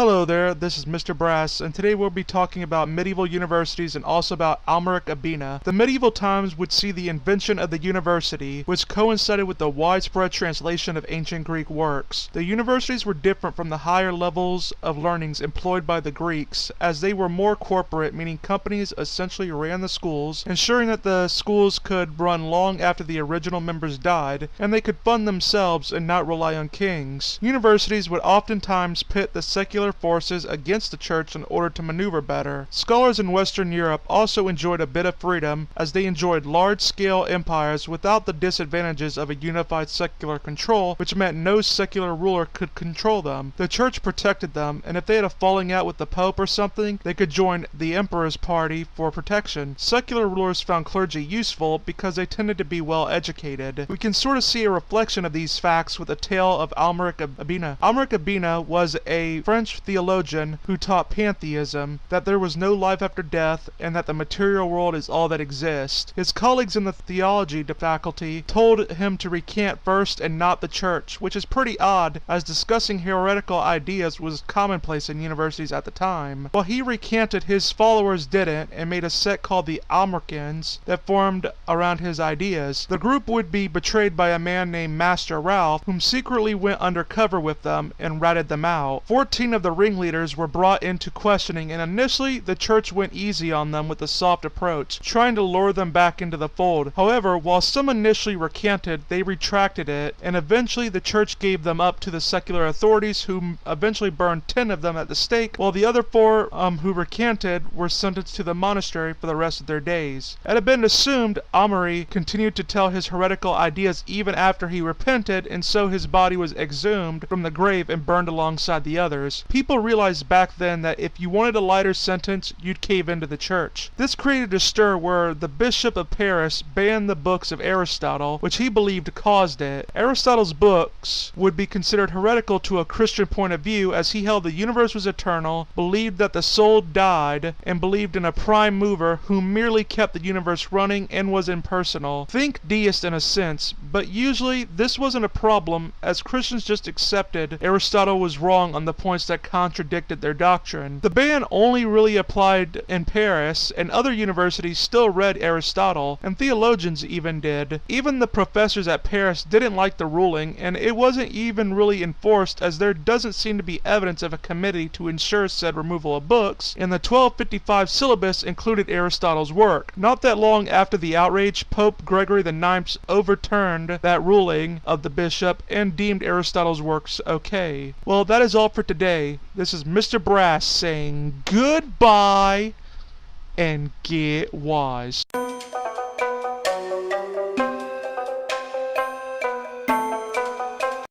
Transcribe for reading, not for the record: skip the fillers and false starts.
Hello there, this is Mr. Brass, and today we'll be talking about medieval universities and also about Amalric Bena. The medieval times would see the invention of the university, which coincided with the widespread translation of ancient Greek works. The universities were different from the higher levels of learnings employed by the Greeks, as they were more corporate, meaning companies essentially ran the schools, ensuring that the schools could run long after the original members died, and they could fund themselves and not rely on kings. Universities would oftentimes pit the secular forces against the church in order to maneuver better. Scholars in Western Europe also enjoyed a bit of freedom, as they enjoyed large-scale empires without the disadvantages of a unified secular control, which meant no secular ruler could control them. The church protected them, and if they had a falling out with the Pope or something, they could join the emperor's party for protection. Secular rulers found clergy useful because they tended to be well educated. We can sort of see a reflection of these facts with the tale of Amalric Bena. Amalric Bena was a French theologian who taught pantheism, that there was no life after death, and that the material world is all that exists. His colleagues in the theology faculty told him to recant first and not the church, which is pretty odd, as discussing heretical ideas was commonplace in universities at the time. While he recanted, his followers didn't, and made a sect called the Amalricans that formed around his ideas. The group would be betrayed by a man named Master Ralph, whom secretly went undercover with them and ratted them out. 14 of the ringleaders were brought into questioning, and initially the church went easy on them with a soft approach, trying to lure them back into the fold. However, while some initially recanted, they retracted it, and eventually the church gave them up to the secular authorities, who eventually burned 10 of them at the stake, while the other 4 who recanted were sentenced to the monastery for the rest of their days. It had been assumed Amalric continued to tell his heretical ideas even after he repented, and so his body was exhumed from the grave and burned alongside the others. People realized back then that if you wanted a lighter sentence, you'd cave into the church. This created a stir where the Bishop of Paris banned the books of Aristotle, which he believed caused it. Aristotle's books would be considered heretical to a Christian point of view, as he held the universe was eternal, believed that the soul died, and believed in a prime mover who merely kept the universe running and was impersonal. Think deist in a sense, but usually this wasn't a problem, as Christians just accepted Aristotle was wrong on the points that contradicted their doctrine. The ban only really applied in Paris, and other universities still read Aristotle, and theologians even did. Even the professors at Paris didn't like the ruling, and it wasn't even really enforced, as there doesn't seem to be evidence of a committee to ensure said removal of books, and the 1255 syllabus included Aristotle's work. Not that long after the outrage, Pope Gregory IX overturned that ruling of the bishop and deemed Aristotle's works okay. Well, that is all for today. This is Mr. Brass saying goodbye and get wise.